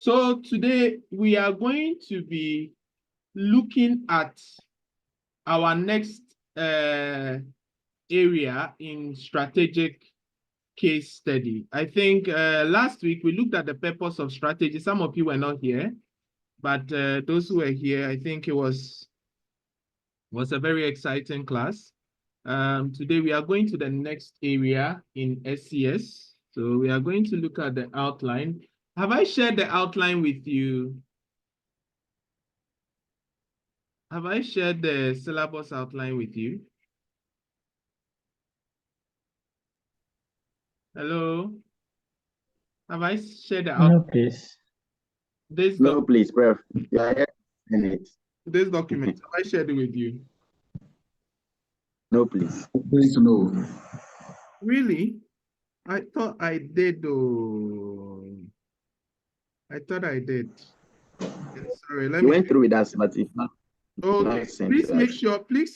So today we are going to be looking at our next area in strategic case study. I think last week we looked at the purpose of strategy. Some of you were not here, but those who were here, I think it was a very exciting class. Today we are going to the next area in SCS. So we are going to look at the outline. Have I shared the outline with you? Have I shared the syllabus outline with you? Hello? Have I shared the outline? No, please. No, please, bro. Yeah, this document, have I shared it with you? No, please. Please, no. Really? I thought I did, though. I thought I did. Sorry, let You me. went through with us, but if not. Okay, please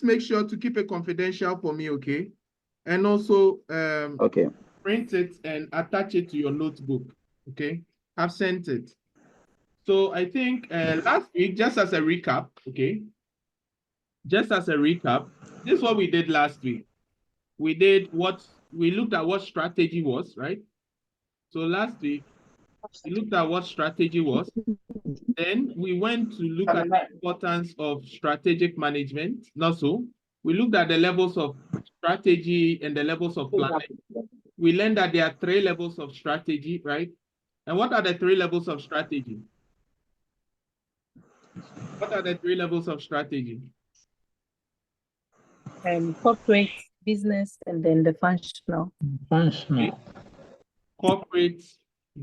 make sure to keep it confidential for me, okay? And also okay. Print it and attach it to your notebook, okay? I've sent it. So I think last week, just as a recap, okay? Just as a recap, this is what we did last week. We looked at what strategy was, right? So last week, we looked at what strategy was. Then we went to look at the importance of strategic management. Not so. We looked at the levels of strategy and the levels of planning. We learned that there are 3 levels of strategy, right? And what are the 3 levels of strategy? What are the 3 levels of strategy? Corporate, business, and then the functional. Functional. Okay. Corporate,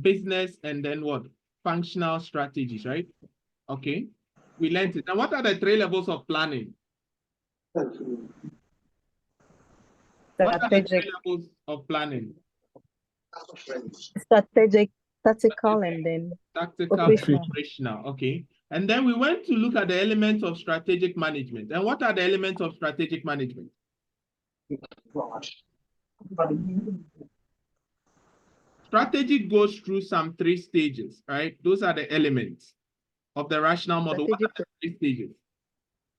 business, and then what? Functional strategies, right? Okay. We learned it. Now, what are the 3 levels of planning? What are the 3 levels of planning? Strategic, tactical, and then tactical, operational. Okay. And then we went to look at the elements of strategic management. And what are the elements of strategic management? Strategy goes through some 3 stages, right? Those are the elements of the rational model. What are the 3 stages?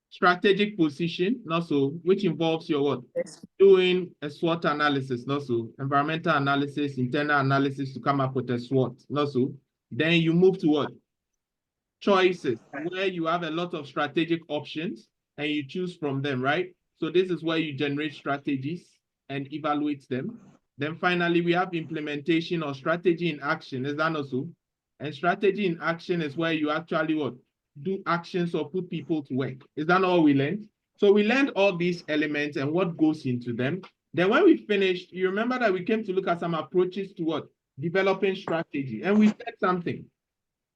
Strategic position, not so, which involves your what? Doing a SWOT analysis, not so. Environmental analysis, internal analysis to come up with a SWOT, not so. Then you move to what? Choices, where you have a lot of strategic options and you choose from them, right? So this is where you generate strategies and evaluate them. Then finally, we have implementation or strategy in action. Is that also? And strategy in action is where you actually what? Do actions or put people to work. Is that all we learned? So we learned all these elements and what goes into them. Then when we finished, you remember that we came to look at some approaches to what? Developing strategy. And we said something.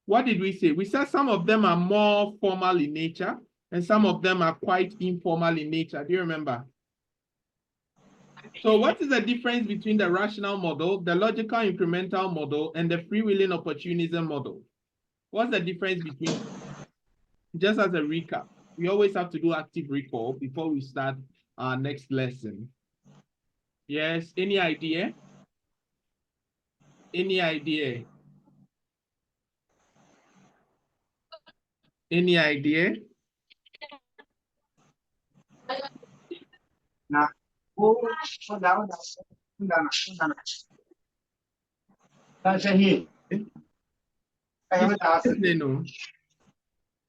What did we say? We said some of them are more formal in nature and some of them are quite informal in nature. Do you remember? So what is the difference between the rational model, the logical incremental model, and the freewheeling opportunism model? What's the difference between? Just as a recap, we always have to do active recall before we start our next lesson. Yes, any idea? Any idea? Any idea?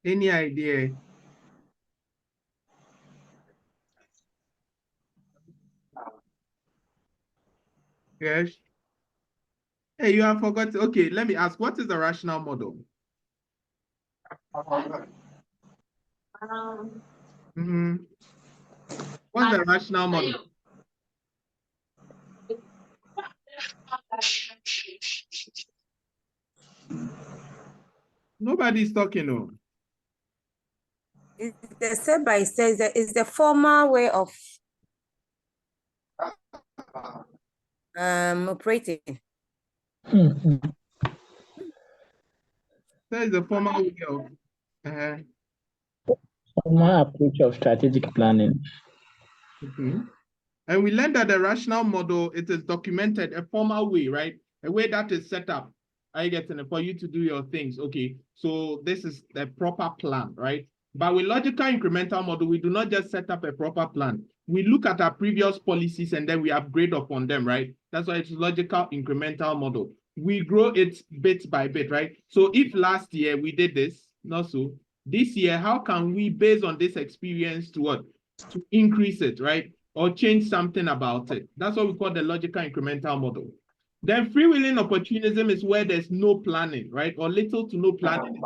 Any idea? Yes. Hey, you have forgotten. Okay, let me ask, what is the rational model? What's the rational model? Nobody's talking. No. It's the step by step. It's the formal way of operating. That is the formal way of formal approach of strategic planning. And we learned that the rational model, it is documented a formal way, right? A way that is set up Are you getting it? For you to do your things. Okay, so this is the proper plan, right? But with logical incremental model, we do not just set up a proper plan. We look at our previous policies and then we upgrade upon them, right? That's why it's logical incremental model. We grow it bit by bit, right? So if last year we did this, not so, this year, how can we, based on this experience, to what? To increase it, right? Or change something about it. That's what we call the logical incremental model. Then freewheeling opportunism is where there's no planning, right? Or little to no planning.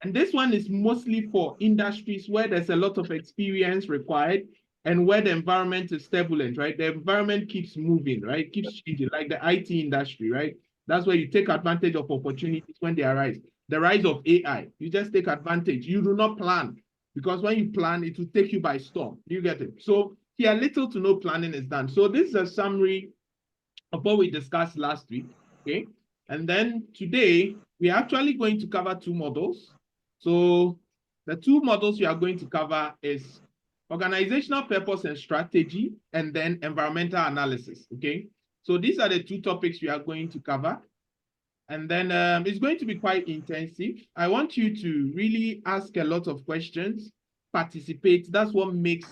And this one is mostly for industries where there's a lot of experience required and where the environment is turbulent, right? The environment keeps moving, right? Keeps changing, like the IT industry, right? That's where you take advantage of opportunities when they arise. The rise of AI, you just take advantage. You do not plan, because when you plan, it will take you by storm. You get it? So here, little to no planning is done. So this is a summary of what we discussed last week, okay? And then today, we are actually going to cover two models. So the two models we are going to cover is organizational purpose and strategy, and then environmental analysis, okay? So these are the two topics we are going to cover. And then it's going to be quite intensive. I want you to really ask a lot of questions, participate. That's what makes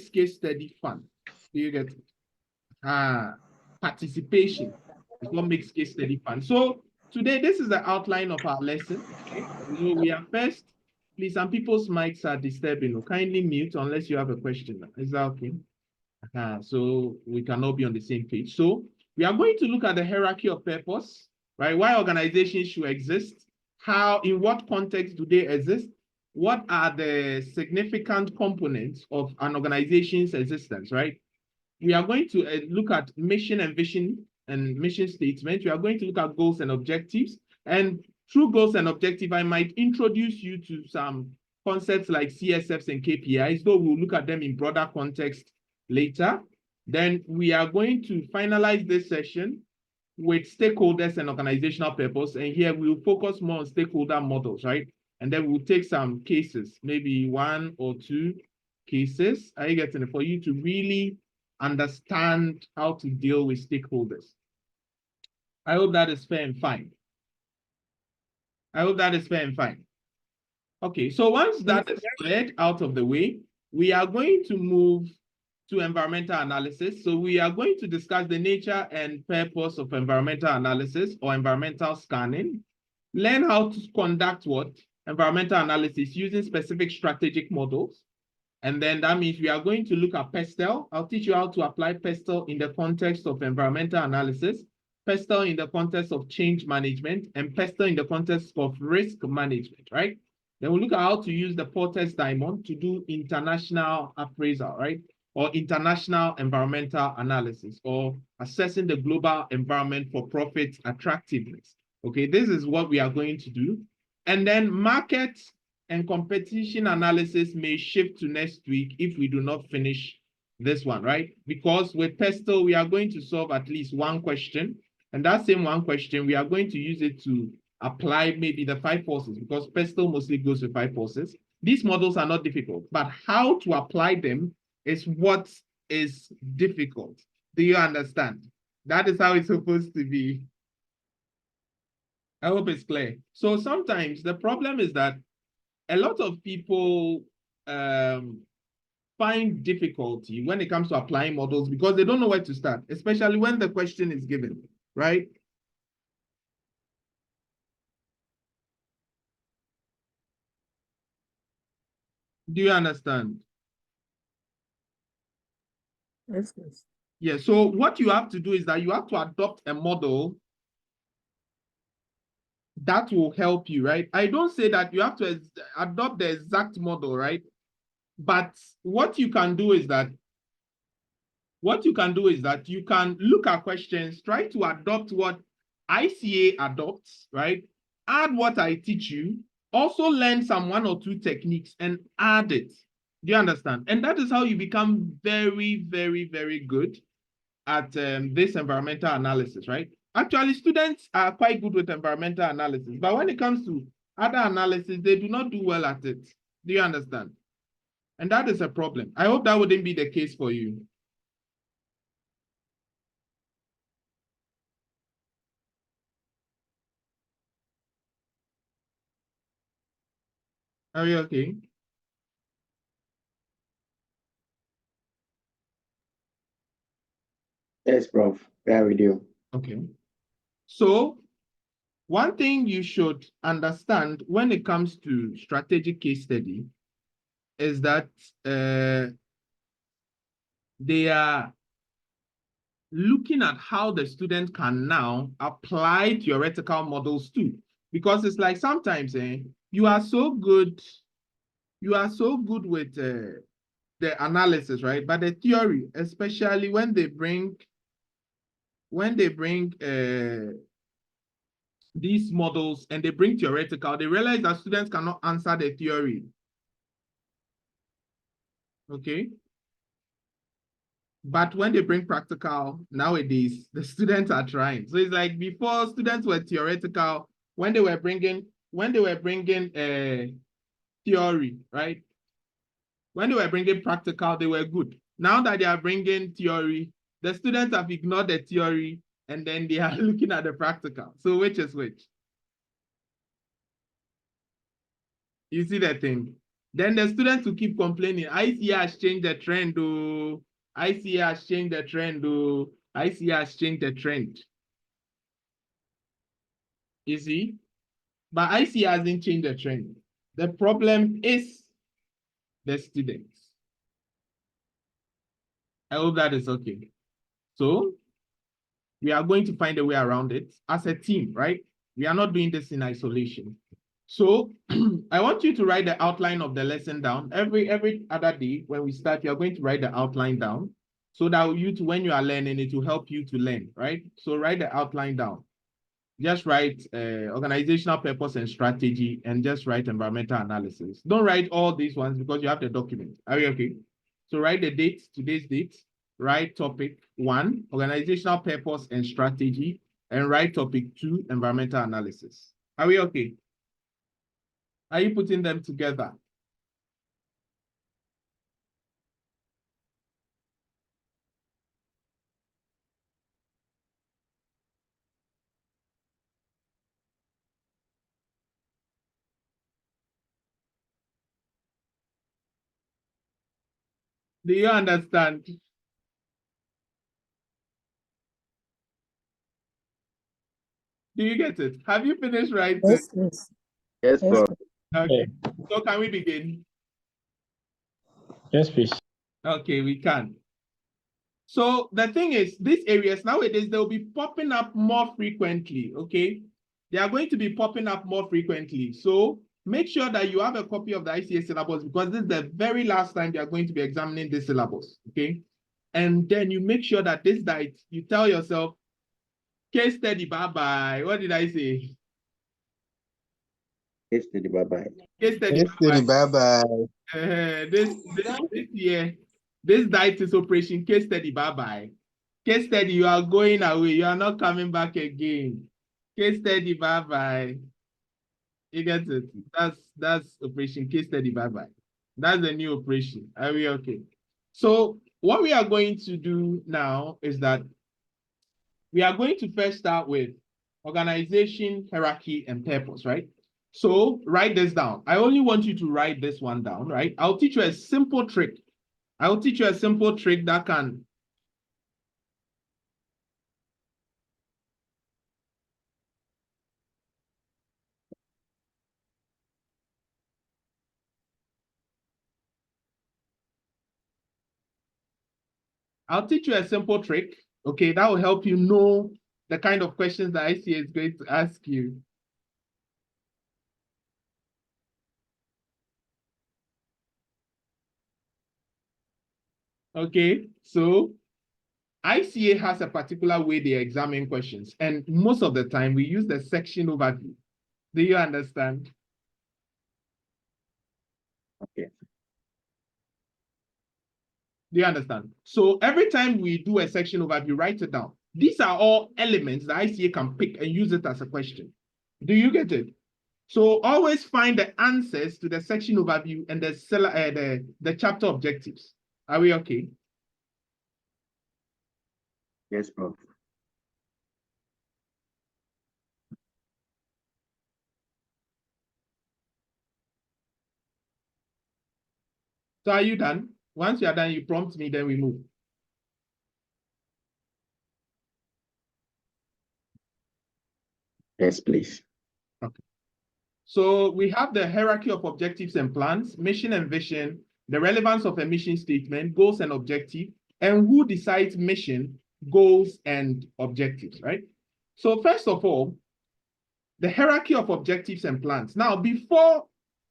case study fun. Do you get it? Participation is what makes case study fun. So today, this is the outline of our lesson. Okay? So we are first, please, some people's mics are disturbing. Kindly mute unless you have a question. Is that okay? So we can all be on the same page. So we are going to look at the hierarchy of purpose, right? Why organizations should exist, how, in what context do they exist, what are the significant components of an organization's existence, right? We are going to look at mission and vision and mission statement. We are going to look at goals and objectives. And through goals and objectives, I might introduce you to some concepts like CSFs and KPIs, though we'll look at them in broader context later. Then we are going to finalize this session with stakeholders and organizational purpose. And here we'll focus more on stakeholder models, right? And then we'll take some cases, maybe one or two cases. Are you getting it? For you to really understand how to deal with stakeholders. I hope that is fair and fine. I hope that is fair and fine. Okay, so once that is cleared out of the way, we are going to move to environmental analysis. So we are going to discuss the nature and purpose of environmental analysis or environmental scanning, learn how to conduct what? Environmental analysis using specific strategic models. And then that means we are going to look at PESTEL. I'll teach you how to apply PESTEL in the context of environmental analysis, PESTEL in the context of change management, and PESTEL in the context of risk management, right? Then we'll look at how to use the PORTES diamond to do international appraisal, right? Or international environmental analysis, or assessing the global environment for profit attractiveness. Okay, this is what we are going to do. And then market and competition analysis may shift to next week if we do not finish this one, right? Because with PESTEL, we are going to solve at least one question. And that same one question, we are going to use it to apply maybe the 5 forces, because PESTEL mostly goes with 5 forces. These models are not difficult, but how to apply them is what is difficult. Do you understand? That is how it's supposed to be. I hope it's clear. So sometimes the problem is that a lot of people find difficulty when it comes to applying models because they don't know where to start, especially when the question is given, right? Do you understand? Yes. Yeah, so what you have to do is that you have to adopt a model that will help you, right? I don't say that you have to adopt the exact model, right? But what you can do is that you can look at questions, try to adopt what ICA adopts, right? Add what I teach you, also learn some 1 or 2 techniques and add it. Do you understand? And that is how you become very, very, very good at this environmental analysis, right? Actually, students are quite good with environmental analysis, but when it comes to other analysis, they do not do well at it. Do you understand? And that is a problem. I hope that wouldn't be the case for you. Are we okay? Yes, Prof. Yeah, we do. Okay. So one thing you should understand when it comes to strategic case study is that they are looking at how the student can now apply theoretical models too. Because it's like sometimes you are so good with the analysis, right? But the theory, especially when they bring these models and they bring theoretical, they realize that students cannot answer the theory. Okay. But when they bring practical, nowadays, the students are trying. So it's like before students were theoretical, when they were bringing theory, right? When they were bringing practical, they were good. Now that they are bringing theory, the students have ignored the theory and then they are looking at the practical. So which is which? You see that thing? Then the students will keep complaining. ICA has changed the trend. Oh, ICA has changed the trend. Oh, ICA has changed the trend. You see? But ICA hasn't changed the trend. The problem is the students. I hope that is okay. So we are going to find a way around it as a team, right? We are not doing this in isolation. So I want you to write the outline of the lesson down. Every other day when we start, you are going to write the outline down so that when you are learning, it will help you to learn, right? So write the outline down. Just write organizational purpose and strategy and just write environmental analysis. Don't write all these ones because you have the document. Are you okay? So write the date, today's date, write topic 1, organizational purpose and strategy, and write topic 2, environmental analysis. Are we okay? Are you putting them together? Do you understand? Do you get it? Have you finished writing? Yes, please. Yes, Yes, Prof. please. Okay. So can we begin? Yes, please. Okay, we can. So the thing is, these areas nowadays, they'll be popping up more frequently, okay? They are going to be popping up more frequently. So make sure that you have a copy of the ICA syllabus because this is the very last time they are going to be examining this syllabus, okay? And then you make sure that this night, you tell yourself, case study, bye-bye. What did I say? Yes, bye-bye. Case study, Yes, bye-bye. bye-bye. This year, this diet is operation case study, bye-bye. Case study, you are going away. You are not coming back again. Case study, bye-bye. You get it? That's operation case study, bye-bye. That's the new operation. Are we okay? So what we are going to do now is that we are going to first start with organization, hierarchy, and purpose, right? So write this down. I only want you to write this one down, right? I'll teach you a simple trick. I'll teach you a simple trick that can I'll teach you a simple trick, okay, that will help you know the kind of questions that ICA is going to ask you. Okay, so ICA has a particular way they examine questions, and most of the time we use the section overview. Do you understand? Okay. Do you understand? So every time we do a section overview, write it down. These are all elements that ICA can pick and use it as a question. Do you get it? So always find the answers to the section overview and the chapter objectives. Are we okay? Yes, Prof. So are you done? Once you are done, you prompt me, then we move. Yes, please. So we have the hierarchy of objectives and plans, mission and vision, the relevance of a mission statement, goals and objectives, and who decides mission, goals, and objectives, right? So first of all, the hierarchy of objectives and plans. Now, before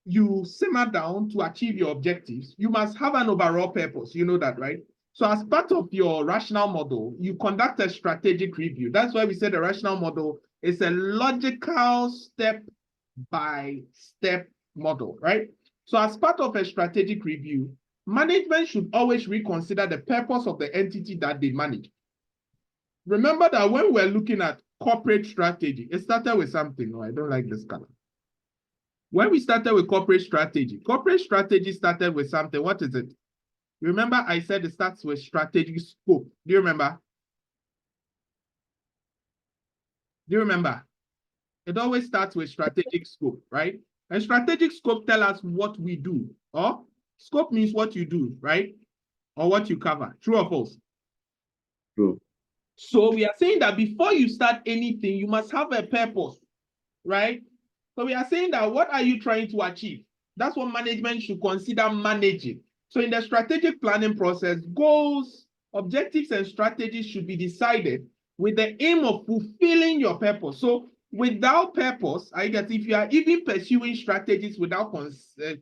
you simmer down to achieve your objectives, you must have an overall purpose. You know that, right? So as part of your rational model, you conduct a strategic review. That's why we said the rational model is a logical step-by-step model, right? So as part of a strategic review, management should always reconsider the purpose of the entity that they manage. Remember that when we're looking at corporate strategy, it started with something. No, I don't like this color. When we started with corporate strategy started with something. What is it? Remember, I said it starts with strategic scope. Do you remember? Do you remember? It always starts with strategic scope, right? And strategic scope tells us what we do. Or scope means what you do, right? Or what you cover. True or false? True. So we are saying that before you start anything, you must have a purpose, right? So we are saying that what are you trying to achieve? That's what management should consider managing. So in the strategic planning process, goals, objectives, and strategies should be decided with the aim of fulfilling your purpose. So without purpose, I guess if you are even pursuing strategies without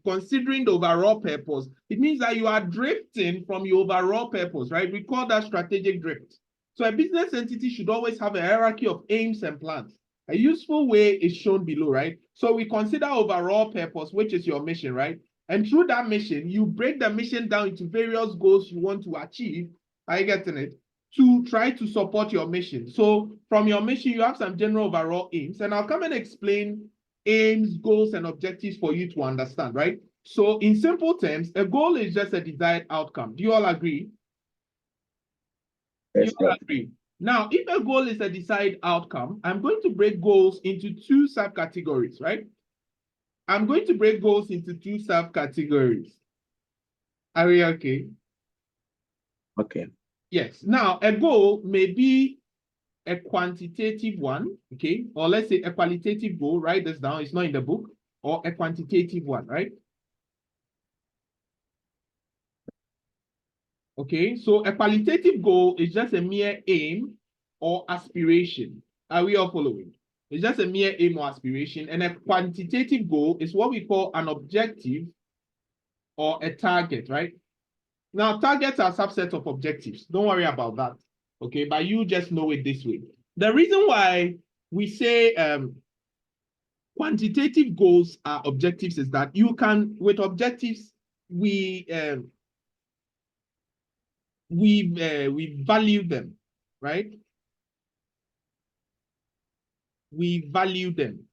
considering the overall purpose, it means that you are drifting from your overall purpose, right? We call that strategic drift. So a business entity should always have a hierarchy of aims and plans. A useful way is shown below, right? So we consider overall purpose, which is your mission, right? And through that mission, you break the mission down into various goals you want to achieve. Are you getting it? To try to support your mission. So from your mission, you have some general overall aims, and I'll come and explain aims, goals, and objectives for you to understand, right? So in simple terms, a goal is just a desired outcome. Do you all agree? Yes, You all Prof. agree? Now, if a goal is a desired outcome, I'm going to break goals into two subcategories, right? I'm going to break goals into two subcategories. Are we okay? Okay. Yes. Now, a goal may be a quantitative one, okay? Or let's say a qualitative goal. Write this down. It's not in the book. Or a quantitative one, right? Okay, so a qualitative goal is just a mere aim or aspiration. Are we all following? It's just a mere aim or aspiration. And a quantitative goal is what we call an objective or a target, right? Now, targets are a subset of objectives. Don't worry about that, okay? But you just know it this way. The reason why we say quantitative goals are objectives is that you can, with objectives, we value them, right? We value them.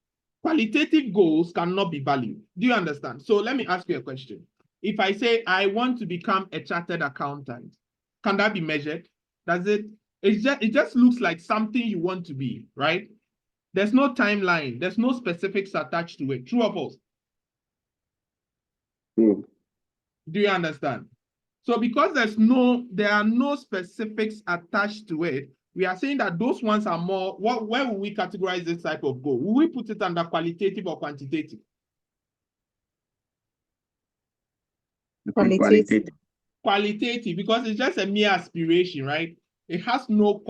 Qualitative goals cannot be valued. Do you understand? So let me ask you a question. If I say I want to become a chartered accountant, can that be measured? Does it? It just looks like something you want to be, right? There's no timeline. There's no specifics attached to it. True or false? True. Do you understand? So because there are no specifics attached to it, we are saying that those ones are more, where will we categorize this type of goal? Will we put it under qualitative or quantitative? Qualitative. Qualitative, because it's just a mere aspiration, right? It has no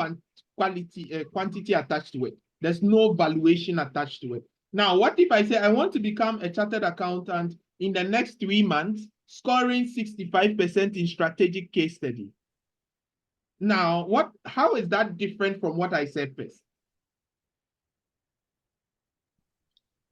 quantity attached to it. There's no valuation attached to it. Now, what if I say I want to become a chartered accountant in the next 3 months, scoring 65% in strategic case study? Now, how is that different from what I said first?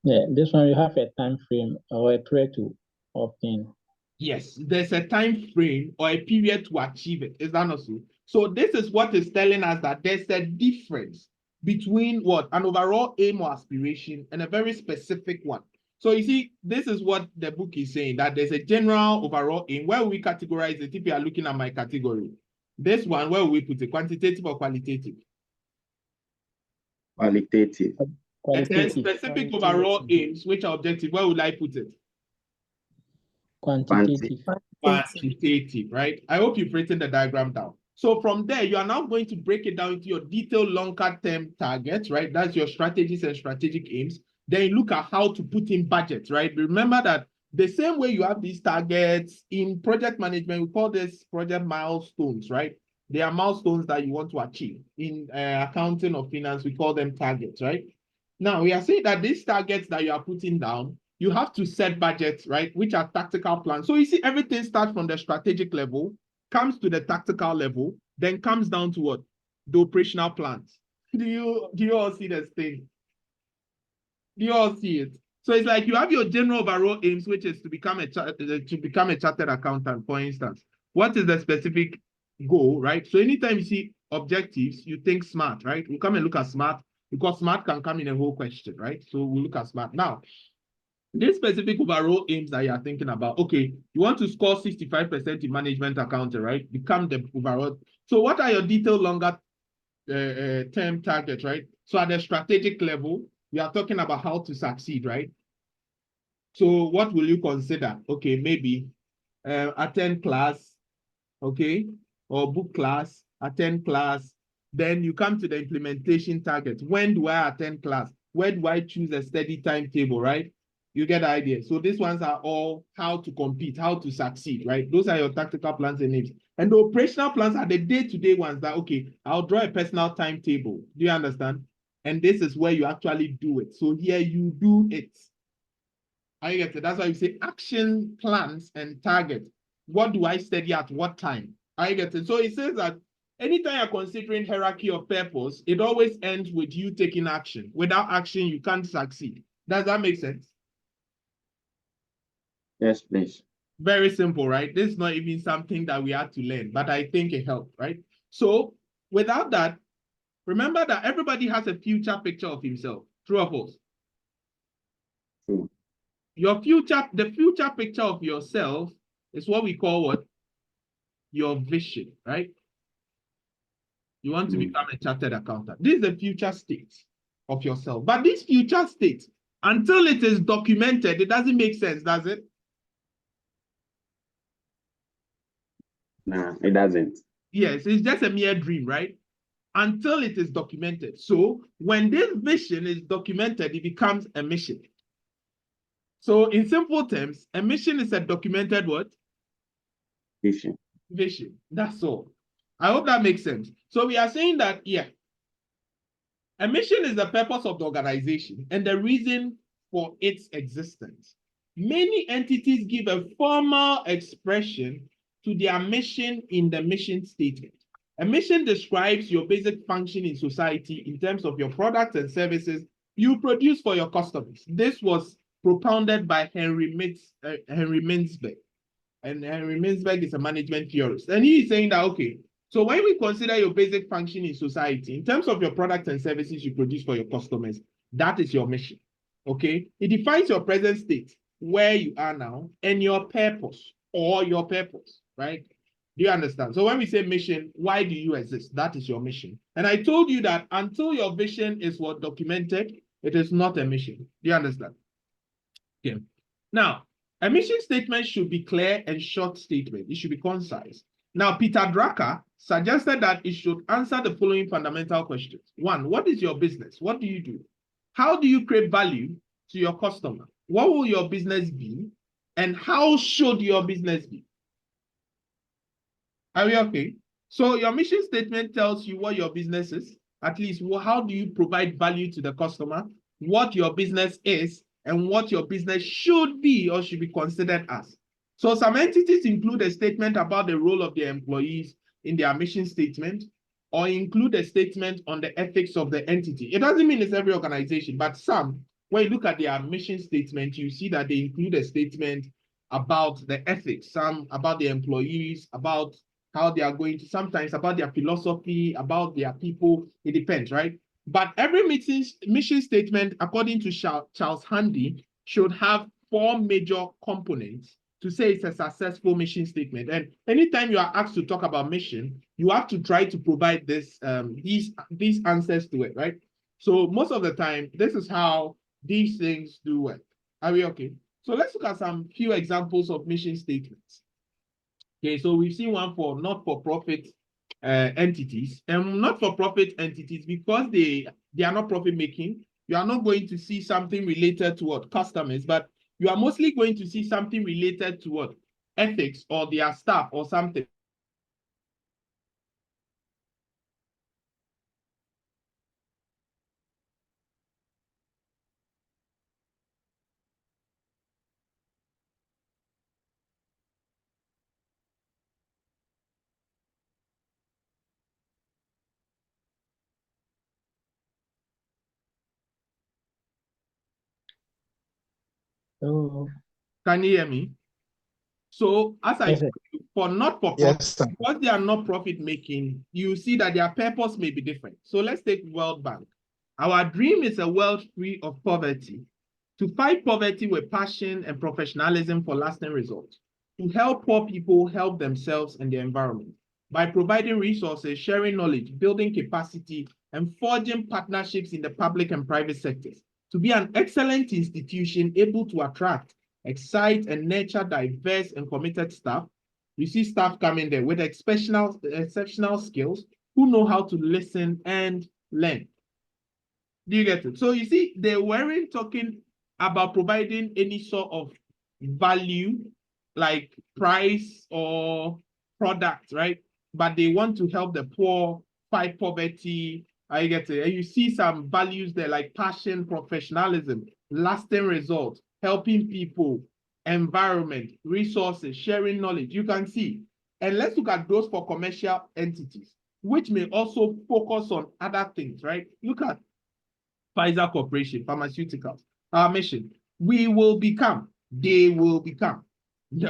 Yeah, this one you have a time frame or a period to obtain. Yes, there's a time frame or a period to achieve it. Is that not so? So this is what is telling us that there's a difference between what? An overall aim or aspiration and a very specific one. So you see, this is what the book is saying, that there's a general overall aim. Where we categorize it, if you are looking at my category, this one, where we put it, quantitative or qualitative? Qualitative. And then specific overall aims, which are objective, where would I put it? Quantitative. quantitative, right? I hope you've written the diagram down. So from there, you are now going to break it down into your detailed longer term targets, right? That's your strategies and strategic aims. Then you look at how to put in budgets, right? Remember that the same way you have these targets in project management, we call this project milestones, right? They are milestones that you want to achieve. In accounting or finance, we call them targets, right? Now, we are saying that these targets that you are putting down, you have to set budgets, right? Which are tactical plans. So you see, everything starts from the strategic level, comes to the tactical level, then comes down to what? The operational plans. Do you all see this thing? Do you all see it? So it's like you have your general overall aims, which is to become a chartered accountant, for instance. What is the specific goal, right? So anytime you see objectives, you think SMART, right? We come and look at SMART because SMART can come in a whole question, right? So we look at SMART. Now, this specific overall aims that you are thinking about, okay, you want to score 65% in management accounting, right? Become the overall. So what are your detailed longer term targets, right? So at the strategic level, we are talking about how to succeed, right? So what will you consider? Okay, maybe attend class, okay, or book class, attend class. Then you come to the implementation target. When do I attend class? Where do I choose a steady timetable, right? You get the idea. So these ones are all how to compete, how to succeed, right? Those are your tactical plans and aims. And the operational plans are the day-to-day ones that, okay, I'll draw a personal timetable. Do you understand? And this is where you actually do it. So here you do it. I get it. That's why you say action plans and targets. What do I study at what time? I get it. So it says that anytime you're considering hierarchy of purpose, it always ends with you taking action. Without action, you can't succeed. Does that make sense? Yes, please. Very simple, right? This is not even something that we had to learn, but I think it helped, right? So without that, remember that everybody has a future picture of himself. True or false? True. The future picture of yourself is what we call what? Your vision, right? You want to become a chartered accountant. This is the future state of yourself. But this future state, until it is documented, it doesn't make sense, does it? No, it doesn't. Yes, it's just a mere dream, right? Until it is documented. So when this vision is documented, it becomes a mission. So in simple terms, a mission is a documented what? Vision. Vision. That's all. I hope that makes sense. So we are saying that, yeah, a mission is the purpose of the organization and the reason for its existence. Many entities give a formal expression to their mission in the mission statement. A mission describes your basic function in society in terms of your products and services you produce for your customers. This was propounded by Henry Mintzberg. And Henry Mintzberg is a management theorist. And he is saying that, okay, so when we consider your basic function in society, in terms of your products and services you produce for your customers, that is your mission, okay? It defines your present state, where you are now, and your purpose, right? Do you understand? So when we say mission, why do you exist? That is your mission. And I told you that until your vision is what documented, it is not a mission. Do you understand? Okay. Now, a mission statement should be clear and short statement. It should be concise. Now, Peter Drucker suggested that it should answer the following fundamental questions. 1, what is your business? What do you do? How do you create value to your customer? What will your business be? And how should your business be? Are we okay? So your mission statement tells you what your business is, at least how do you provide value to the customer, what your business is, and what your business should be or should be considered as. So some entities include a statement about the role of their employees in their mission statement, or include a statement on the ethics of the entity. It doesn't mean it's every organization, but some, when you look at their mission statement, you see that they include a statement about the ethics, some about the employees, about how they are going to, sometimes about their philosophy, about their people. It depends, right? But every mission statement, according to Charles Handy, should have 4 major components to say it's a successful mission statement. And anytime you are asked to talk about mission, you have to try to provide this these answers to it, right? So most of the time, this is how these things do work. Are we okay? So let's look at some few examples of mission statements. Okay, so we've seen one for not-for-profit entities. And not-for-profit entities, because they are not profit-making, you are not going to see something related to what? Customers, but you are mostly going to see something related to what? Ethics or their staff or something. Oh, Can you hear me? So as I yes, said, sir. for not-for-profit, Yes, sir. because they are not profit-making, you see that their purpose may be different. So let's take World Bank. Our dream is a world free of poverty, to fight poverty with passion and professionalism for lasting results, to help poor people help themselves and the environment by providing resources, sharing knowledge, building capacity, and forging partnerships in the public and private sectors, to be an excellent institution able to attract, excite, and nurture diverse and committed staff. You see staff coming there with exceptional skills who know how to listen and learn. Do you get it? So you see, they weren't talking about providing any sort of value like price or product, right? But they want to help the poor fight poverty. I get it. And you see some values there like passion, professionalism, lasting results, helping people, environment, resources, sharing knowledge. You can see. And let's look at those for commercial entities, which may also focus on other things, right? Look at Pfizer Corporation, pharmaceuticals. Our mission, they will become the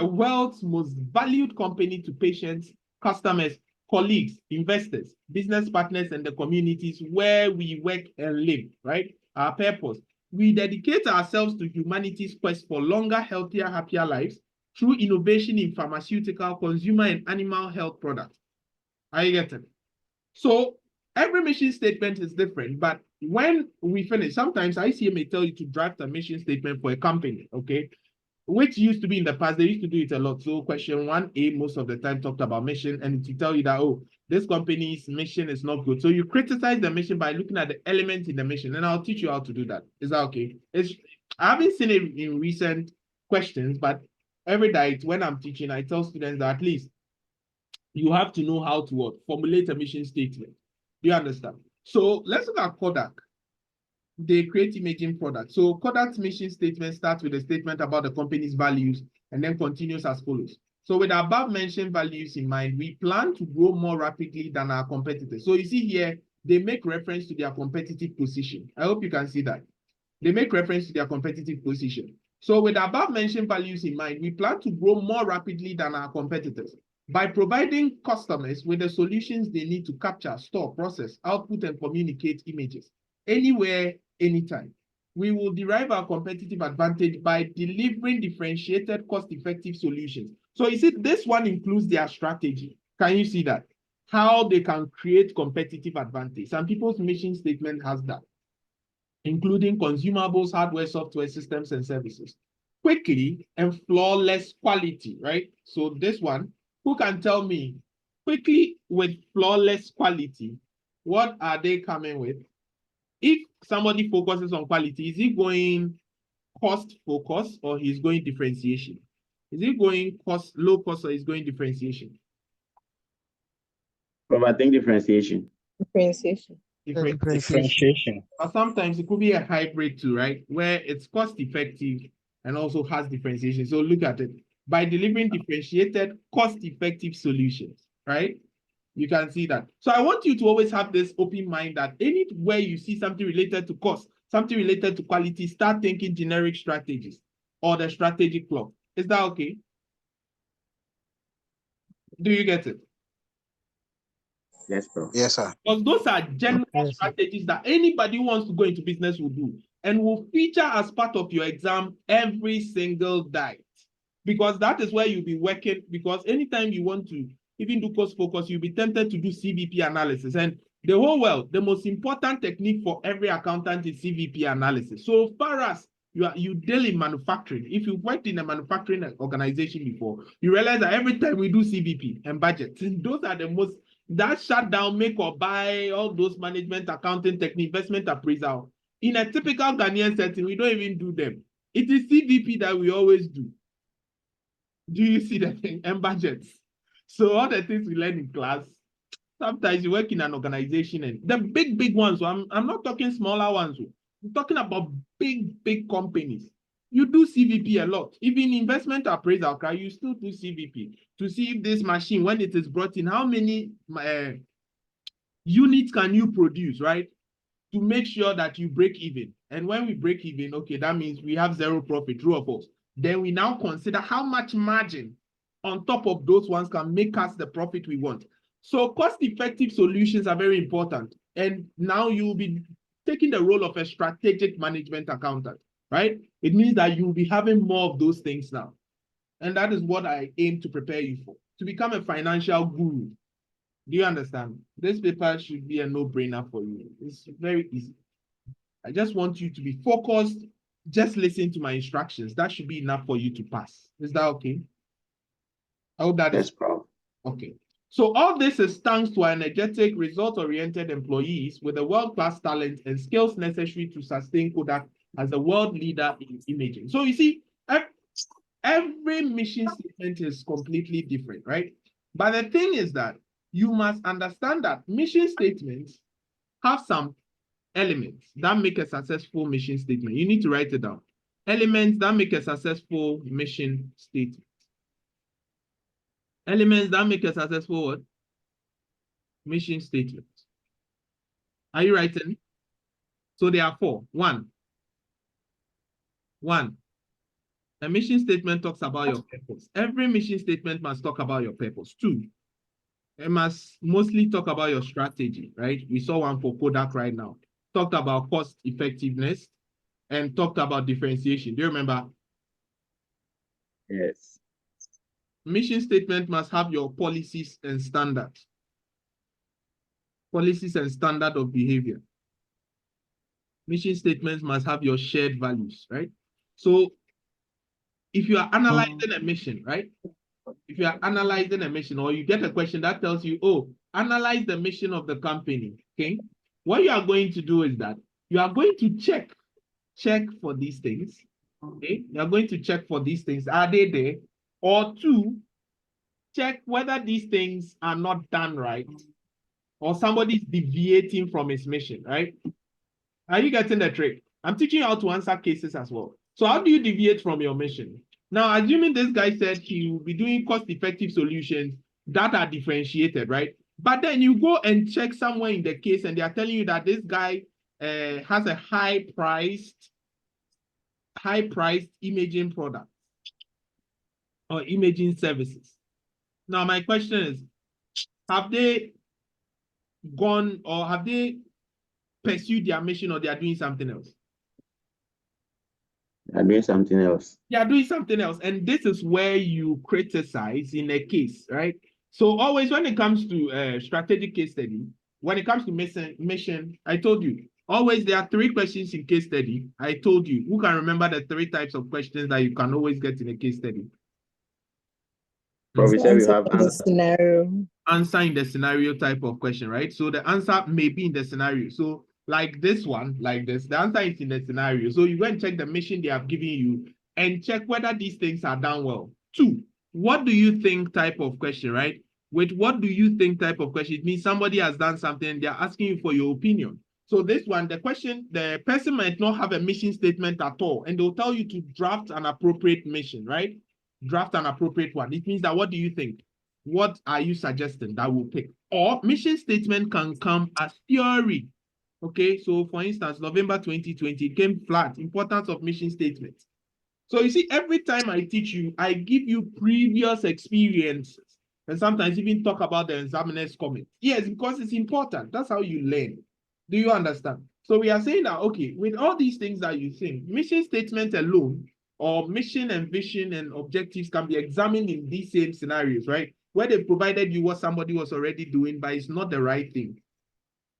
world's most valued company to patients, customers, colleagues, investors, business partners, and the communities where we work and live, right? Our purpose, we dedicate ourselves to humanity's quest for longer, healthier, happier lives through innovation in pharmaceutical, consumer, and animal health products. Are you getting it? So every mission statement is different, but when we finish, sometimes ICA may tell you to draft a mission statement for a company, okay? Which used to be in the past, they used to do it a lot. So question 1A most of the time talked about mission, and to tell you that, oh, this company's mission is not good. So you criticize the mission by looking at the elements in the mission, and I'll teach you how to do that. Is that okay? I haven't seen it in recent questions, but every day when I'm teaching, I tell students that at least you have to know how to formulate a mission statement. Do you understand? So let's look at Kodak. They create imaging products. So Kodak's mission statement starts with a statement about the company's values and then continues as follows. So with the above mentioned values in mind, we plan to grow more rapidly than our competitors. So you see here, they make reference to their competitive position. I hope you can see that. They make reference to their competitive position. So with the above mentioned values in mind, we plan to grow more rapidly than our competitors by providing customers with the solutions they need to capture, store, process, output, and communicate images anywhere, anytime. We will derive our competitive advantage by delivering differentiated, cost-effective solutions. So you see, this one includes their strategy. Can you see that? How they can create competitive advantage. Some people's mission statement has that, including consumables, hardware, software, systems, and services. Quickly and flawless quality, right? So this one, who can tell me quickly with flawless quality, what are they coming with? If somebody focuses on quality, is he going cost focus or he's going differentiation? Is he going low cost or is going differentiation? But I think differentiation. Differentiation. Differentiation. Or sometimes it could be a hybrid too, right? Where it's cost effective and also has differentiation. So look at it. By delivering differentiated, cost-effective solutions, right? You can see that. So I want you to always have this open mind that anywhere you see something related to cost, something related to quality, start thinking generic strategies or the strategic clock. Is that okay? Do you get it? Yes, bro. Yes, sir. Because those are general strategies that anybody who wants to go into business will do and will feature as part of your exam every single day. Because that is where you'll be working. Because anytime you want to even do cost focus, you'll be tempted to do CVP analysis. And the whole world, the most important technique for every accountant is CVP analysis. So far as you deal in manufacturing. If you worked in a manufacturing organization before, you realize that every time we do CVP and budget, those are the most, that shut down, make or buy, all those management, accounting, technique, investment appraisal. In a typical Ghanaian setting, we don't even do them. It is CVP that we always do. Do you see the thing? And budgets. So all the things we learn in class, sometimes you work in an organization and the big ones, so I'm not talking smaller ones. I'm talking about big companies. You do CVP a lot. Even investment appraisal, you still do CVP to see if this machine, when it is brought in, how many units can you produce, right? To make sure that you break even. And when we break even, okay, that means we have zero profit, true or false. Then we now consider how much margin on top of those ones can make us the profit we want. So cost-effective solutions are very important. And now you'll be taking the role of a strategic management accountant, right? It means that you'll be having more of those things now. And that is what I aim to prepare you for, to become a financial guru. Do you understand? This paper should be a no-brainer for you. It's very easy. I just want you to be focused. Just listen to my instructions. That should be enough for you to pass. Is that okay? I hope that is okay. So all this is thanks to energetic, result-oriented employees with the world-class talent and skills necessary to sustain Kodak as the world leader in imaging. So you see, every mission statement is completely different, right? But the thing is that you must understand that mission statements have some elements that make a successful mission statement. You need to write it down. Elements that make a successful mission statement. Elements that make a successful what? Mission statement. Are you writing? So there are 4. One, a mission statement talks about your purpose. Every mission statement must talk about your purpose. 2, it must mostly talk about your strategy, right? We saw one for Kodak right now. Talked about cost effectiveness and talked about differentiation. Do you remember? Yes. Mission statement must have your policies and standards. Policies and standard of behavior. Mission statements must have your shared values, right? So if you are analyzing a mission, right? If you are analyzing a mission or you get a question that tells you, oh, analyze the mission of the company, okay? What you are going to do is that you are going to check for these things, okay? You are going to check for these things. Are they there? Or 2, check whether these things are not done right or somebody is deviating from his mission, right? Are you getting the trick? I'm teaching you how to answer cases as well. So how do you deviate from your mission? Now, assuming this guy said he will be doing cost-effective solutions that are differentiated, right? But then you go and check somewhere in the case and they are telling you that this guy has a high-priced imaging product or imaging services. Now, my question is, have they gone or have they pursued their mission or they are doing something else? They are doing something else. They are doing something else. And this is where you criticize in a case, right? So always when it comes to strategic case study, when it comes to mission, I told you, always there are 3 questions in case study. I told you, who can remember the 3 types of questions that you can always get in a case study? Professor, we have answer in the scenario type of question, right? So the answer may be in the scenario. So like this one, like this, the answer is in the scenario. So you go and check the mission they have given you and check whether these things are done well. 2, what do you think type of question, right? With what do you think type of question, it means somebody has done something, they're asking you for your opinion. So this one, the question, the person might not have a mission statement at all, and they'll tell you to draft an appropriate mission, right? Draft an appropriate one. It means that what do you think? What are you suggesting that we'll pick? Or mission statement can come as theory. Okay, so for instance, November 2020 came flat, importance of mission statement. So you see, every time I teach you, I give you previous experiences and sometimes even talk about the examiner's comment. Yes, because it's important. That's how you learn. Do you understand? So we are saying that, okay, with all these things that you think, mission statement alone or mission and vision and objectives can be examined in these same scenarios, right? Where they provided you what somebody was already doing, but it's not the right thing.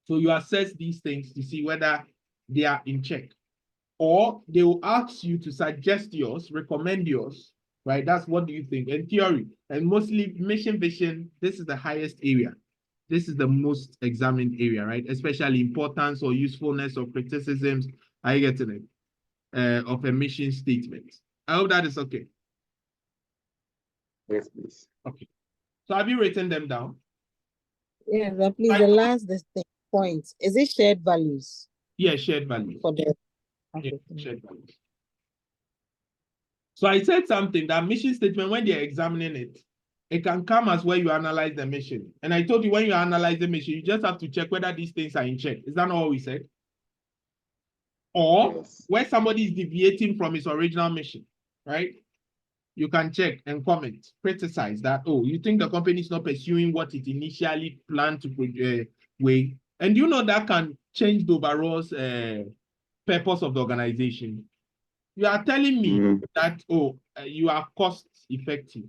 So you assess these things to see whether they are in check. or they will ask you to suggest yours, recommend yours, right? That's what do you think? In theory, and mostly mission vision, this is the highest area. This is the most examined area, right? Especially importance or usefulness or criticisms. Are you getting it? Of a mission statement. I hope that is okay. Yes, please. Okay. So have you written them down? Yeah, but please, the last point, is it shared values Yeah, shared values. for the Yeah, shared values. So I said something that mission statement, when they're examining it, it can come as where you analyze the mission. And I told you when you analyze the mission, you just have to check whether these things are in check. Is that not what we said? Or Yes. where somebody is deviating from his original mission, right? You can check and comment, criticize that, oh, you think the company is not pursuing what it initially planned to way. And you know that can change the overall purpose of the organization. You are telling me that, oh, you are cost effective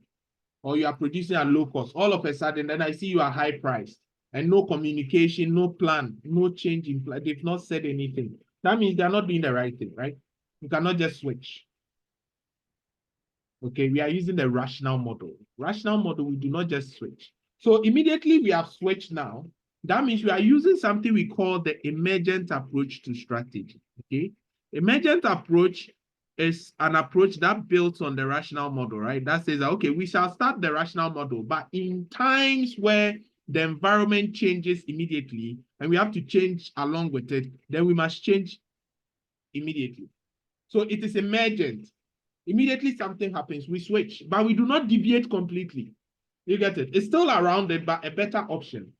or you are producing at low cost. All of a sudden, then I see you are high priced and no communication, no plan, no change in plan. They've not said anything. That means they're not doing the right thing, right? You cannot just switch. Okay, we are using the rational model. Rational model, we do not just switch. So immediately we have switched now. That means we are using something we call the emergent approach to strategy. Okay, emergent approach is an approach that builds on the rational model, right? That says, okay, we shall start the rational model, but in times where the environment changes immediately and we have to change along with it, then we must change immediately. So it is emergent. Immediately something happens, we switch, but we do not deviate completely. You get it? It's still around it, but a better option.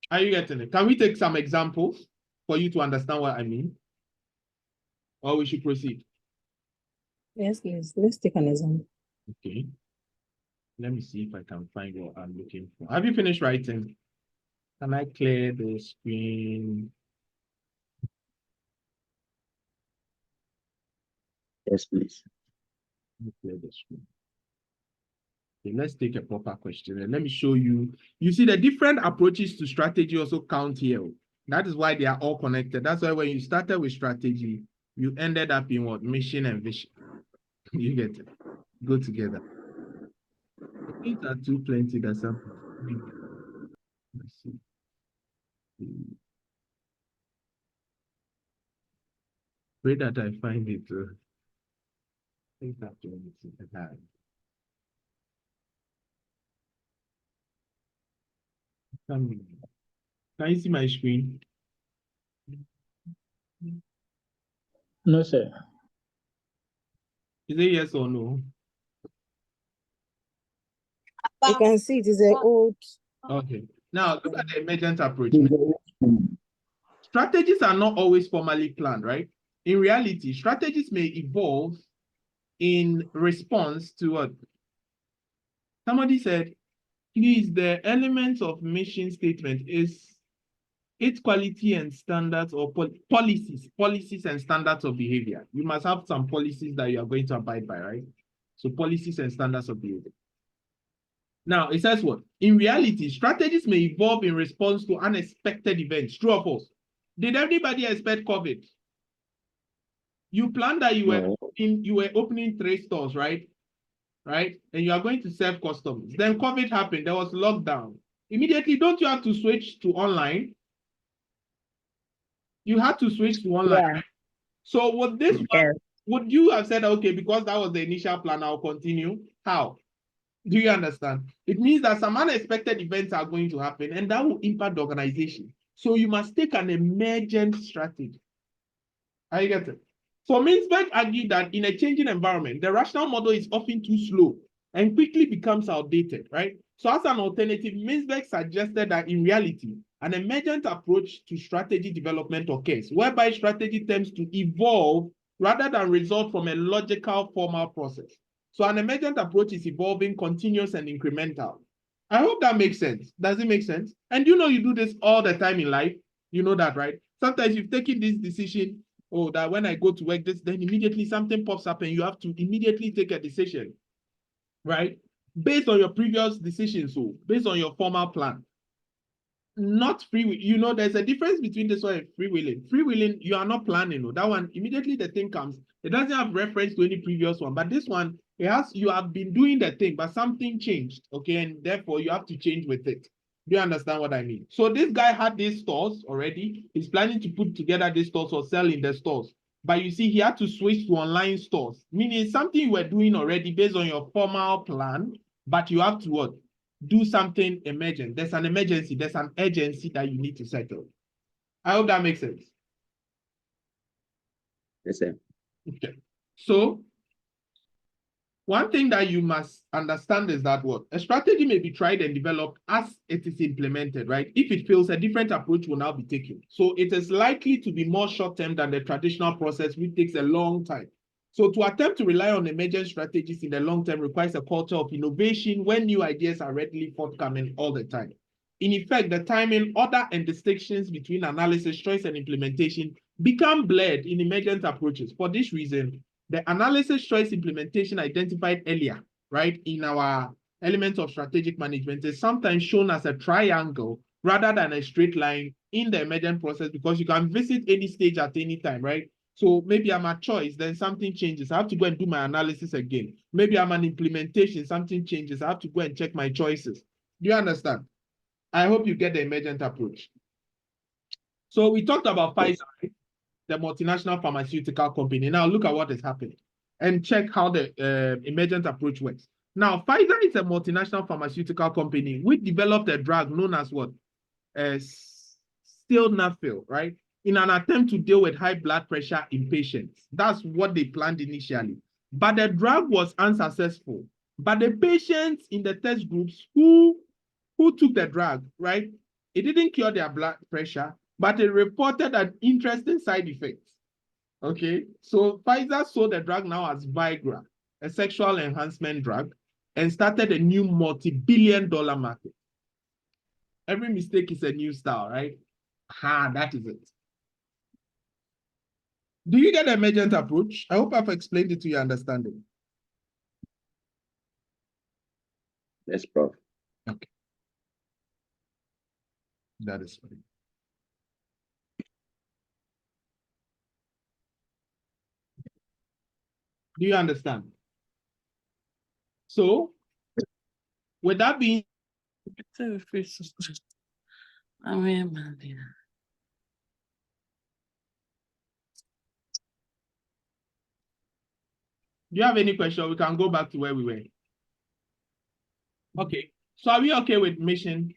Are you getting it? Can we take some examples for you to understand what I mean? Or we should proceed? Yes, please. Let's take an example. Okay. Let me see if I can find what I'm looking for. Have you finished writing? Can I clear the screen? Yes, please. Clear the screen. Okay, let's take a proper question and let me show you. You see the different approaches to strategy also count here. That is why they are all connected. That's why when you started with strategy, you ended up in what? Mission and vision. You get it. Go together. These are too plenty. That's something. Let's see. Pray that I find it. I think that's the only thing I have. Can you see my screen? No, sir. Is it yes or no? You can see it is an old. Okay. Now look at the emergent approach. Strategies are not always formally planned, right? In reality, strategies may evolve in response to what? Somebody said, please, the elements of mission statement is its quality and standards or policies and standards of behavior. You must have some policies that you are going to abide by, right? So policies and standards of behavior. Now, it says what? In reality, strategies may evolve in response to unexpected events. True or false? Did everybody expect COVID? You planned that you were opening 3 stores, right? Right? And you are going to serve customers. Then COVID happened. There was lockdown. Immediately, don't you have to switch to online? You had to switch to online. Yeah. So with this one, Yes. would you have said, okay, because that was the initial plan, I'll continue? How? Do you understand? It means that some unexpected events are going to happen and that will impact the organization. So you must take an emergent strategy. I get it. So Mintzberg argued that in a changing environment, the rational model is often too slow and quickly becomes outdated, right? So as an alternative, Mintzberg suggested that in reality, an emergent approach to strategy development occurs, whereby strategy tends to evolve rather than result from a logical formal process. So an emergent approach is evolving, continuous and incremental. I hope that makes sense. Does it make sense? And you know you do this all the time in life. You know that, right? Sometimes you've taken this decision, oh, that when I go to work, this, then immediately something pops up and you have to immediately take a decision, right? Based on your previous decisions, so based on your formal plan. not free will. You know, there's a difference between this one and free willing. Free willing, you are not planning. No, that one immediately the thing comes. It doesn't have reference to any previous one, but this one, it has. You have been doing the thing, but something changed. Okay, and therefore you have to change with it. Do you understand what I mean? So this guy had these stores already. He's planning to put together these stores or sell in the stores. But you see, he had to switch to online stores, meaning something you were doing already based on your formal plan, but you have to what? Do something emergent. There's an emergency, there's an urgency that you need to settle. I hope that makes sense. Yes, sir. Okay. So one thing that you must understand is that what a strategy may be tried and developed as it is implemented, right? If it fails, a different approach will now be taken. So it is likely to be more short-term than the traditional process, which takes a long time. So to attempt to rely on emergent strategies in the long term requires a culture of innovation when new ideas are readily forthcoming all the time. In effect, the timing, order, and distinctions between analysis, choice, and implementation become blurred in emergent approaches. For this reason, the analysis, choice, implementation identified earlier, right, in our elements of strategic management is sometimes shown as a triangle rather than a straight line in the emergent process, because you can visit any stage at any time, right? So maybe I'm at choice, then something changes. I have to go and do my analysis again. Maybe I'm an implementation, something changes. I have to go and check my choices. Do you understand? I hope you get the emergent approach. So we talked about Pfizer, the multinational pharmaceutical company. Now look at what is happening and check how the emergent approach works. Now, Pfizer is a multinational pharmaceutical company which developed a drug known as what? Sildenafil, right? In an attempt to deal with high blood pressure in patients. That's what they planned initially. But the drug was unsuccessful. But the patients in the test groups who took the drug, right? It didn't cure their blood pressure, but it reported an interesting side effect. Okay, so Pfizer sold the drug now as Viagra, a sexual enhancement drug, and started a new multi-billion-dollar market. Every mistake is a new style, right? That is it. Do you get the emergent approach? I hope I've explained it to your understanding. Yes, Prof. Okay. That is fine. Do you understand? So, with that being, do you have any question? We can go back to where we were. Okay, so are we okay with mission?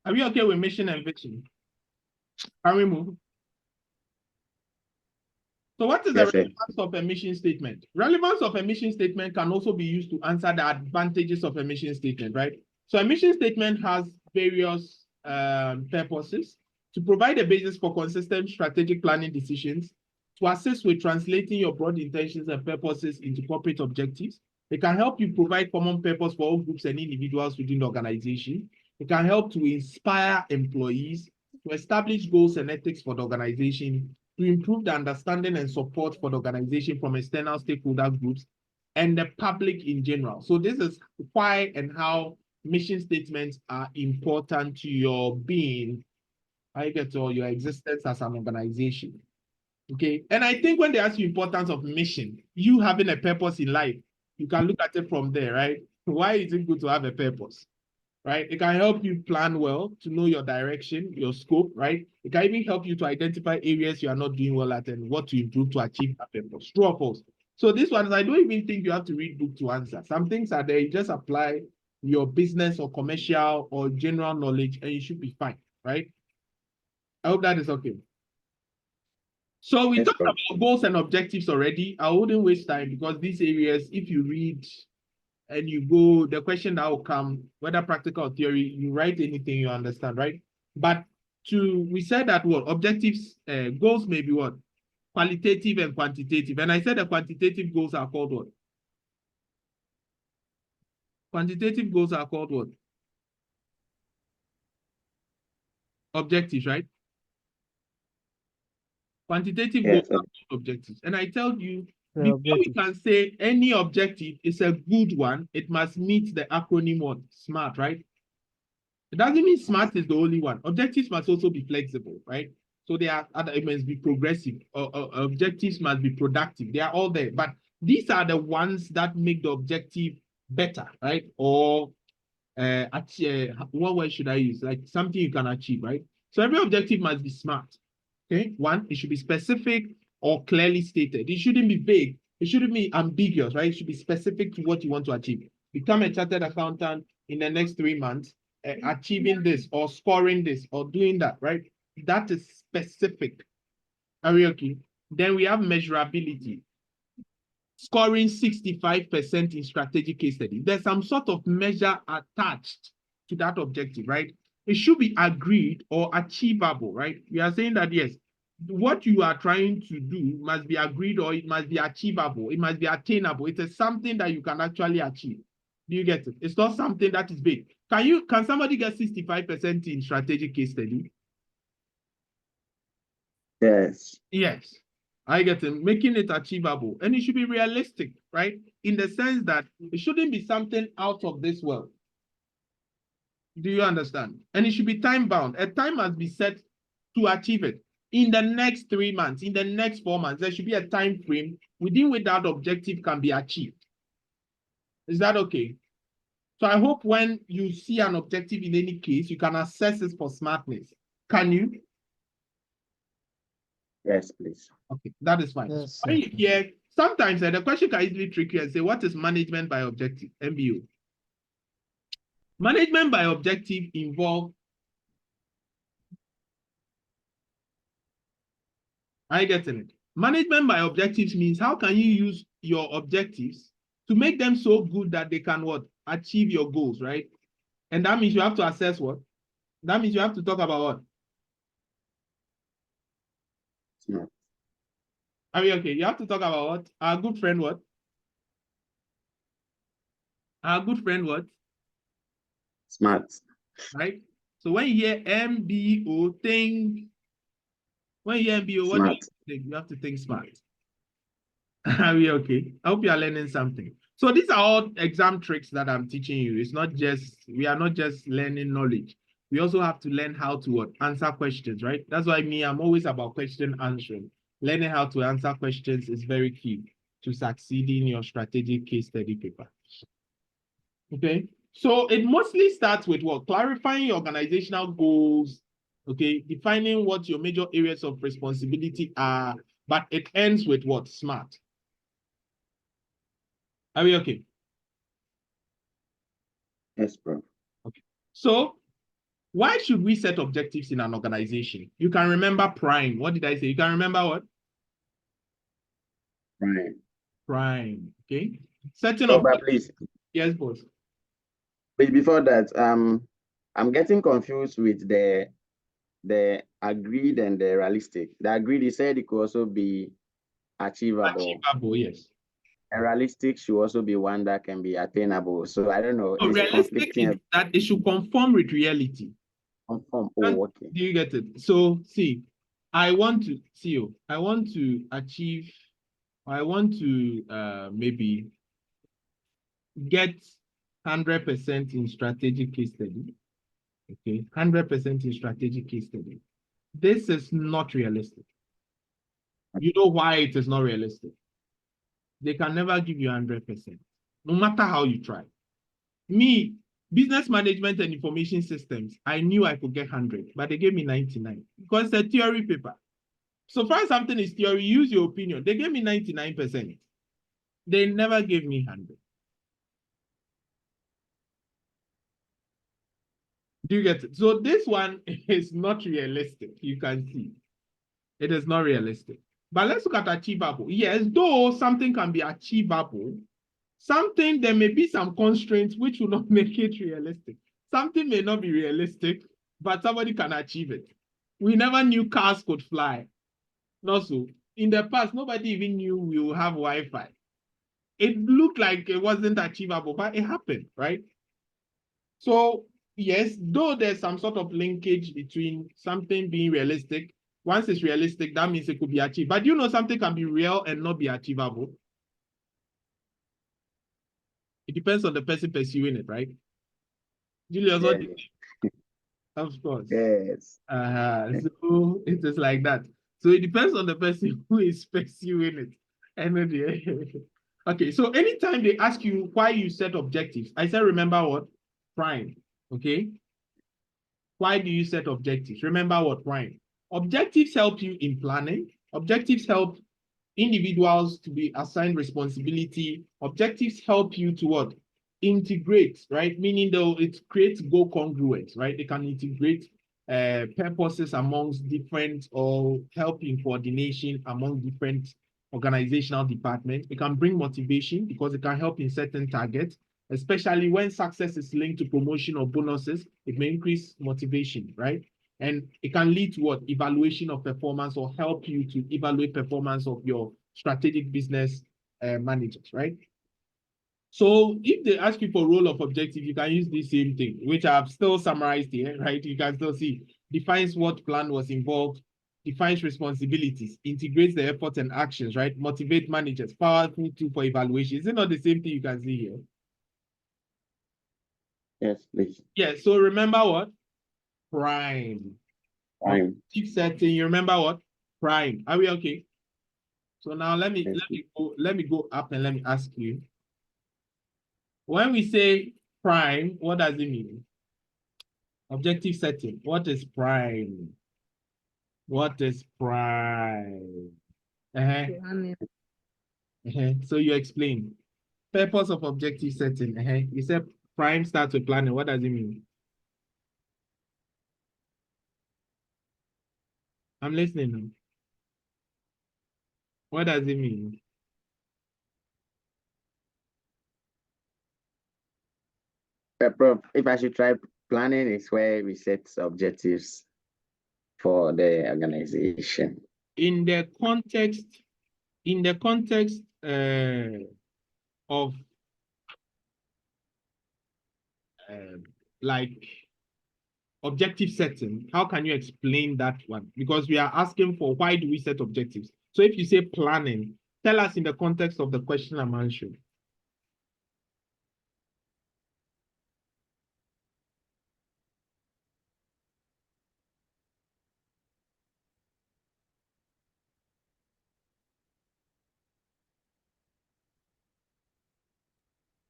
Are we okay with mission and vision? Can we move? So what is the relevance of a mission statement? Relevance of a mission statement can also be used to answer the advantages of a mission statement, right? So a mission statement has various purposes: to provide a basis for consistent strategic planning decisions, to assist with translating your broad intentions and purposes into corporate objectives. It can help you provide common purpose for all groups and individuals within the organization. It can help to inspire employees, to establish goals and ethics for the organization, to improve the understanding and support for the organization from external stakeholder groups and the public in general. So this is why and how mission statements are important to your being, I get to your existence as an organization. Okay, and I think when they ask you importance of mission, you having a purpose in life, you can look at it from there, right? Why is it good to have a purpose? Right? It can help you plan well, to know your direction, your scope, right? It can even help you to identify areas you are not doing well at and what to improve to achieve that purpose. True or false? So this one, I don't even think you have to read book to answer. Some things are there, you just apply your business or commercial or general knowledge and you should be fine, right? I hope that is okay. So we talked about goals and objectives already. I wouldn't waste time because these areas, if you read and you go, the question that will come, whether practical or theory, you write anything you understand, right? But we said that what objectives, goals may be what? Qualitative and quantitative. And I said the quantitative goals are called what? Quantitative goals are called what? Objectives, right? Quantitative goals are called objectives. And I tell you Before we can say any objective is a good one, it must meet the acronym what? SMART, right? It doesn't mean SMART is the only one. Objectives must also be flexible, right? So they are other, it must be progressive, or objectives must be productive. They are all there, but these are the ones that make the objective better, right? Or what word should I use? Like something you can achieve, right? So every objective must be SMART. Okay, one, it should be specific or clearly stated. It shouldn't be vague. It shouldn't be ambiguous, right? It should be specific to what you want to achieve. Become a chartered accountant in the next 3 months, achieving this or scoring this or doing that, right? That is specific. Are we okay? Then we have measurability. Scoring 65% in strategic case study. There's some sort of measure attached to that objective, right? It should be agreed or achievable, right? We are saying that, yes, what you are trying to do must be agreed or it must be achievable. It must be attainable. It is something that you can actually achieve. Do you get it? It's not something that is big. Can somebody get 65% in strategic case study? Yes. Yes. I get it. Making it achievable. And it should be realistic, right? In the sense that it shouldn't be something out of this world. Do you understand? And it should be time bound. A time must be set to achieve it. In the next 3 months, in the next 4 months, there should be a time frame within which that objective can be achieved. Is that okay? So I hope when you see an objective in any case, you can assess it for smartness. Can you? Yes, please. Okay, that is fine. Yes, When you hear, sometimes the question can easily trick you and say, what is management by objective, MBO? Management by objective involve, are you getting it? Management by objectives means how can you use your objectives to make them so good that they can what? Achieve your goals, right? And that means you have to assess what? That means you have to talk about what? SMART. Are we okay? You have to talk about what? Our good friend what? Our good friend what? SMART. Right? So when you hear MBO, think. When you hear MBO, what do SMART. you think? You have to think smart. Are we okay? I hope you are learning something. So these are all exam tricks that I'm teaching you. It's not just, we are not just learning knowledge. We also have to learn how to what? Answer questions, right? That's why I'm always about question answering. Learning how to answer questions is very key to succeeding in your strategic case study paper. Okay, so it mostly starts with what? Clarifying your organizational goals, okay, defining what your major areas of responsibility are, but it ends with what? SMART. Are we okay? Yes, bro. Okay. So why should we set objectives in an organization? You can remember prime. What did I say? You can remember what? Right. Prime. Okay. Setting Oh, up. but please, Yes, boss. but before that, I'm getting confused with the agreed and the realistic. The agreed, he said it could also be achievable. Achievable, yes. And realistic should also be one that can be attainable. So I don't know. So It's realistic conflicting. is that it should conform with reality. Conform. And- Oh, okay. Do you get it? So see, I want to achieve, I want to maybe get 100% in strategic case study. Okay, 100% in strategic case study. This is not realistic. You know why it is not realistic? They can never give you 100%, no matter how you try. Me, business management and information systems, I knew I could get 100, but they gave me 99 because it's a theory paper. So far something is theory, use your opinion. They gave me 99%. They never gave me 100. Do you get it? So this one is not realistic. You can see it is not realistic. But let's look at achievable. Yes, though something can be achievable, something, there may be some constraints which will not make it realistic. Something may not be realistic, but somebody can achieve it. We never knew cars could fly. Not so. In the past, nobody even knew we will have Wi-Fi. It looked like it wasn't achievable, but it happened, right? So yes, though there's some sort of linkage between something being realistic, once it's realistic, that means it could be achieved. But you know something can be real and not be achievable. It depends on the person pursuing it, right? Julius, what do you think? Of course. Yes. So it is like that. So it depends on the person who is pursuing it. Okay, so anytime they ask you why you set objectives, I said, remember what? Prime. Okay. Why do you set objectives? Remember what? Prime. Objectives help you in planning. Objectives help individuals to be assigned responsibility. Objectives help you to what? Integrate, right? Meaning though it creates goal congruence, right? They can integrate purposes amongst different or help in coordination among different organizational departments. It can bring motivation because it can help in certain targets, especially when success is linked to promotion or bonuses. It may increase motivation, right? And it can lead to what? Evaluation of performance or help you to evaluate performance of your strategic business managers, right? So if they ask you for role of objective, you can use the same thing, which I've still summarized here, right? You can still see, defines what plan was involved, defines responsibilities, integrates the effort and actions, right? Motivate managers, powerful tool for evaluation. Is it not the same thing you can see here? Yes, please. Yeah, so remember what? Prime. Prime. Keep setting, you remember what? Prime. Are we okay? So now let me go up and let me ask you. When we say prime, what does it mean? Objective setting. What is prime? What is prime? So you explain. Purpose of objective setting. You said prime starts with planning. What does it mean? I'm listening now. What does it mean? Prof, if I should try, planning is where we set objectives for the organization. In the context of like objective setting, how can you explain that one? Because we are asking for why do we set objectives? So if you say planning, tell us in the context of the question I'm answering.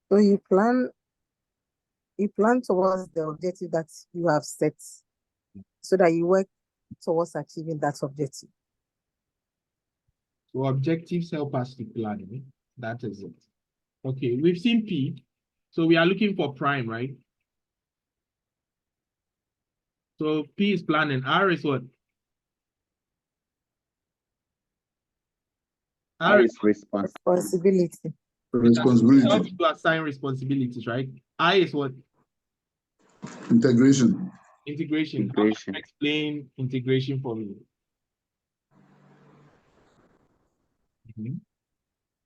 So you plan towards the objective that you have set so that you work towards achieving that objective. So objectives help us to plan. That is it. Okay, we've seen P. So we are looking for prime, right? So P is planning. R is what? R is responsibility. Responsibility. Helps to assign responsibilities, right? I is what? Integration. Integration. How can you explain integration for me?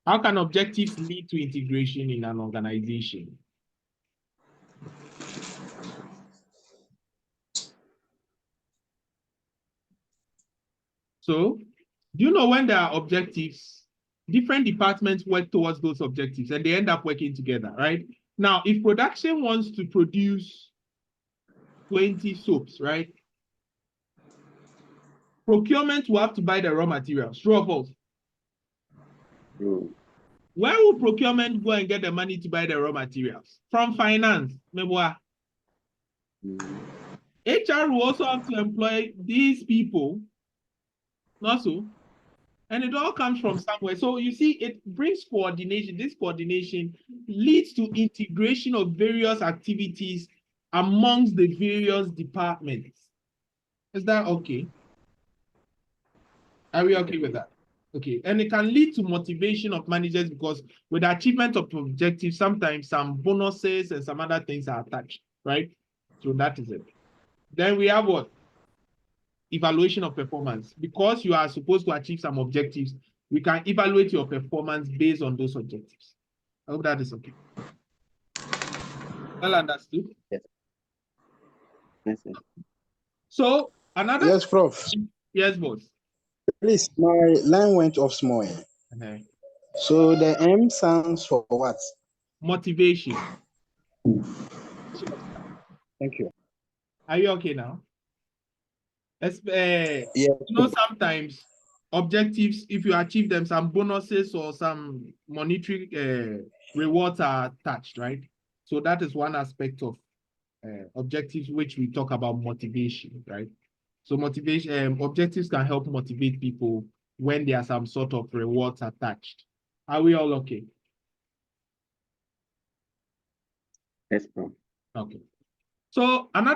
How can objectives lead to integration in an organization? So, do you know when there are objectives, different departments work towards those objectives and they end up working together, right? Now, if production wants to produce 20 soaps, right? Procurement will have to buy the raw materials. True or false? True. Where will procurement go and get the money to buy the raw materials? From finance. HR will also have to employ these people. Not so. And it all comes from somewhere. So you see, it brings coordination. This coordination leads to integration of various activities amongst the various departments. Is that okay? Are we okay with that? Okay, and it can lead to motivation of managers because with the achievement of objectives, sometimes some bonuses and some other things are attached, right? So that is it. Then we have what? Evaluation of performance. Because you are supposed to achieve some objectives, we can evaluate your performance based on those objectives. I hope that is okay. Well understood? Yes. Yes, sir. So another. Yes, Prof. Yes, boss. Please, my line went off small. Okay. So the M stands for what? motivation. Thank you. Are you okay now? Yes. Sometimes objectives, if you achieve them, some bonuses or some monetary rewards are attached, right? So that is one aspect of objectives, which we talk about motivation, right? So motivation objectives can help motivate people when there are some sort of rewards attached. Are we all okay? Yes, bro. Okay. So another